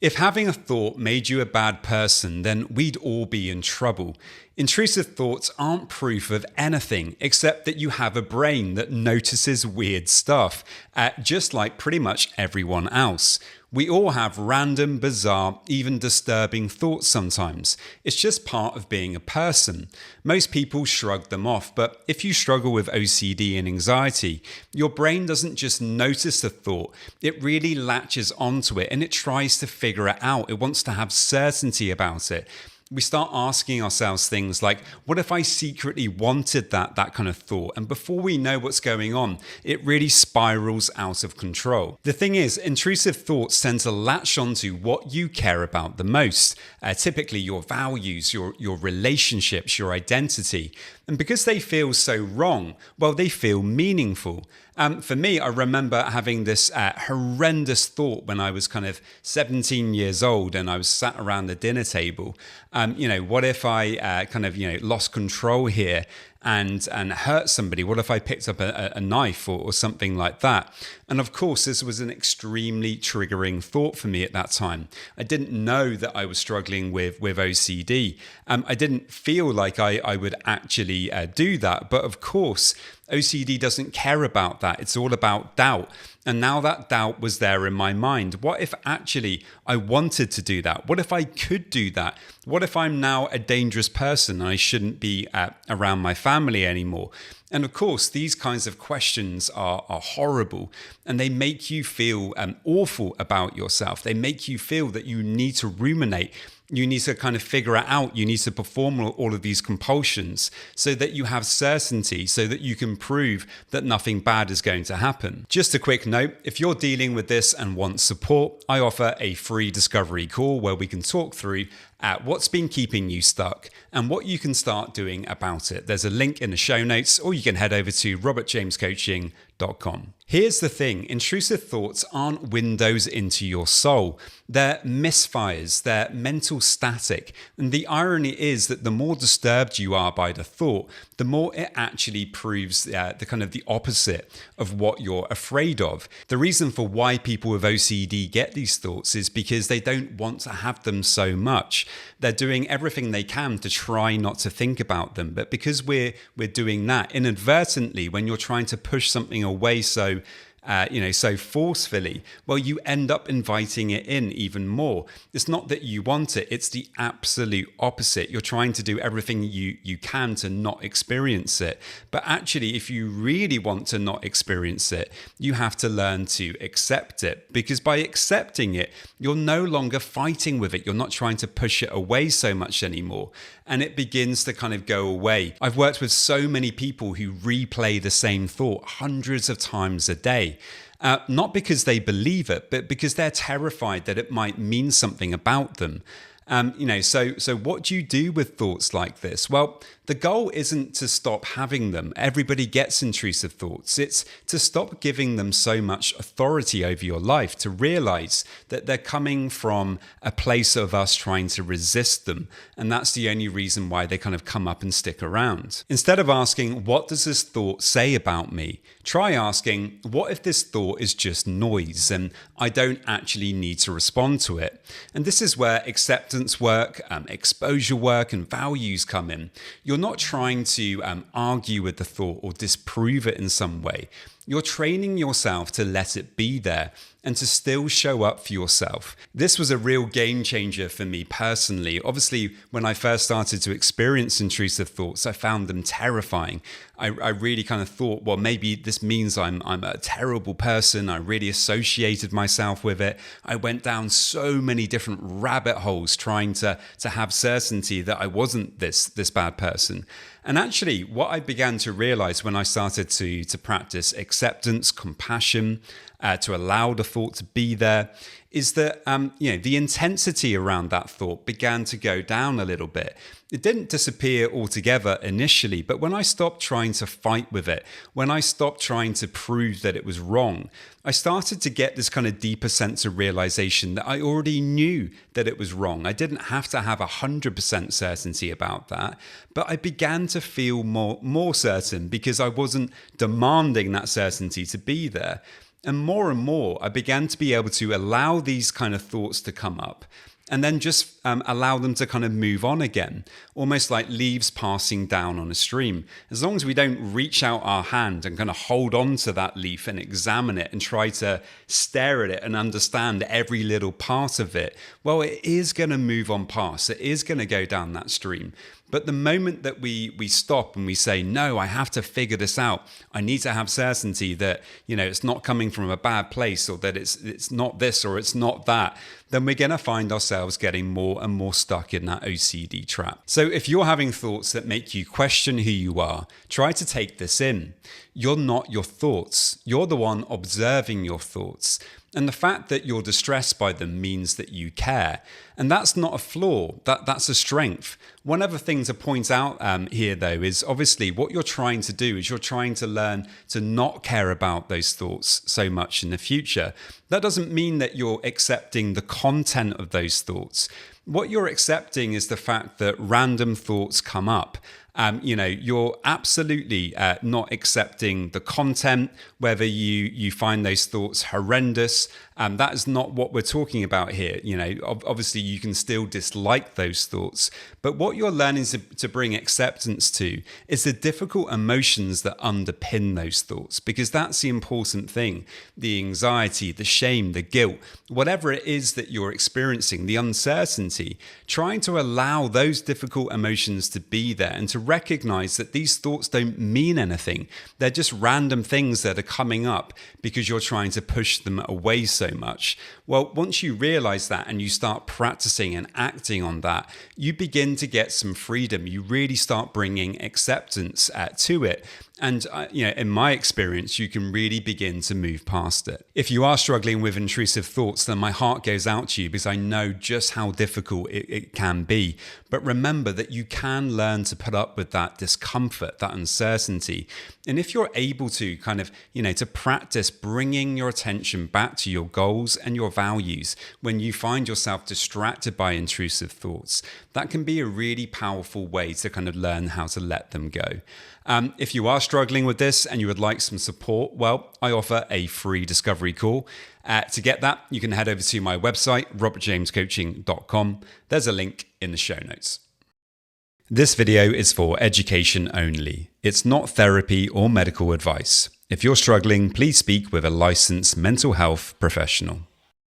If having a thought made you a bad person, then we'd all be in trouble. Intrusive thoughts aren't proof of anything except that you have a brain that notices weird stuff, just like pretty much everyone else. We all have random, bizarre, even disturbing thoughts sometimes. It's just part of being a person. Most people shrug them off, but if you struggle with OCD and anxiety, your brain doesn't just notice the thought, it really latches onto it and it tries to figure it out. It wants to have certainty about it. We start asking ourselves things like, what if I secretly wanted that kind of thought? And before we know what's going on, it really spirals out of control. The thing is, intrusive thoughts tend to latch onto what you care about the most, typically your values, your relationships, your identity. And because they feel so wrong, well, they feel meaningful. For me, I remember having this horrendous thought when I was kind of 17 years old and I was sat around the dinner table. What if I lost control here and hurt somebody? What if I picked up a knife or something like that? And of course, this was an extremely triggering thought for me at that time. I didn't know that I was struggling with OCD. I didn't feel like I would actually do that. But of course, OCD doesn't care about that. It's all about doubt. And now that doubt was there in my mind. What if actually I wanted to do that? What if I could do that? What if I'm now a dangerous person and I shouldn't be around my family anymore? And of course, these kinds of questions are horrible and they make you feel awful about yourself. They make you feel that you need to ruminate. You need to kind of figure it out. You need to perform all of these compulsions so that you have certainty, so that you can prove that nothing bad is going to happen. Just a quick note, if you're dealing with this and want support, I offer a free discovery call where we can talk through what's been keeping you stuck and what you can start doing about it. There's a link in the show notes, or you can head over to robertjamescoaching.com. Here's the thing, intrusive thoughts aren't windows into your soul. They're misfires, they're mental static. And the irony is that the more disturbed you are by the thought, the more it actually proves the opposite of what you're afraid of. The reason for why people with OCD get these thoughts is because they don't want to have them so much. They're doing everything they can to try not to think about them. But because we're doing that inadvertently, when you're trying to push something away so forcefully, well, you end up inviting it in even more. It's not that you want it, it's the absolute opposite. You're trying to do everything you can to not experience it. But actually, if you really want to not experience it, you have to learn to accept it. Because by accepting it, you're no longer fighting with it. You're not trying to push it away so much anymore. And it begins to kind of go away. I've worked with so many people who replay the same thought hundreds of times a day. Not because they believe it, but because they're terrified that it might mean something about them. So what do you do with thoughts like this? Well, the goal isn't to stop having them. Everybody gets intrusive thoughts. It's to stop giving them so much authority over your life, to realize that they're coming from a place of us trying to resist them. And that's the only reason why they kind of come up and stick around. Instead of asking, what does this thought say about me? Try asking, what if this thought is just noise and I don't actually need to respond to it? And this is where acceptance work, exposure work, and values come in. You're not trying to argue with the thought or disprove it in some way. You're training yourself to let it be there and to still show up for yourself. This was a real game changer for me personally. Obviously, when I first started to experience intrusive thoughts, I found them terrifying. I really kind of thought, well, maybe this means I'm a terrible person. I really associated myself with it. I went down so many different rabbit holes trying to have certainty that I wasn't this bad person. And actually, what I began to realize when I started to practice acceptance, compassion, to allow the thought to be there, is that the intensity around that thought began to go down a little bit. It didn't disappear altogether initially, but when I stopped trying to fight with it, when I stopped trying to prove that it was wrong, I started to get this kind of deeper sense of realization that I already knew that it was wrong. I didn't have to have 100% certainty about that, but I began to feel more certain because I wasn't demanding that certainty to be there. And more, I began to be able to allow these kind of thoughts to come up and then just allow them to kind of move on again, almost like leaves passing down on a stream. As long as we don't reach out our hand and kind of hold on to that leaf and examine it and try to stare at it and understand every little part of it, well, it is going to move on past. It is going to go down that stream. But the moment that we stop and we say, no, I have to figure this out. I need to have certainty that, it's not coming from a bad place, or that it's not this or it's not that, then we're going to find ourselves getting more and more stuck in that OCD trap. So if you're having thoughts that make you question who you are, try to take this in. You're not your thoughts. You're the one observing your thoughts. And the fact that you're distressed by them means that you care. And that's not a flaw, that's a strength. One other thing to point out here, though, is obviously what you're trying to do is you're trying to learn to not care about those thoughts so much in the future. That doesn't mean that you're accepting the content of those thoughts. What you're accepting is the fact that random thoughts come up. You're absolutely not accepting the content, whether you find those thoughts horrendous. That is not what we're talking about here. Obviously you can still dislike those thoughts, but what you're learning to bring acceptance to is the difficult emotions that underpin those thoughts, because that's the important thing. The anxiety, the shame, the guilt, whatever it is that you're experiencing, the uncertainty, trying to allow those difficult emotions to be there and to recognize that these thoughts don't mean anything. They're just random things that are coming up because you're trying to push them away so much. Well, once you realize that and you start practicing and acting on that, you begin to get some freedom. You really start bringing acceptance to it. And, in my experience, you can really begin to move past it. If you are struggling with intrusive thoughts, then my heart goes out to you, because I know just how difficult it can be. But remember that you can learn to put up with that discomfort, that uncertainty. And if you're able to to practice bringing your attention back to your goals and your values when you find yourself distracted by intrusive thoughts, that can be a really powerful way to kind of learn how to let them go. If you are struggling with this and you would like some support, well, I offer a free discovery call. To get that, you can head over to my website, robertjamescoaching.com. There's a link in the show notes. This video is for education only. It's not therapy or medical advice. If you're struggling, please speak with a licensed mental health professional.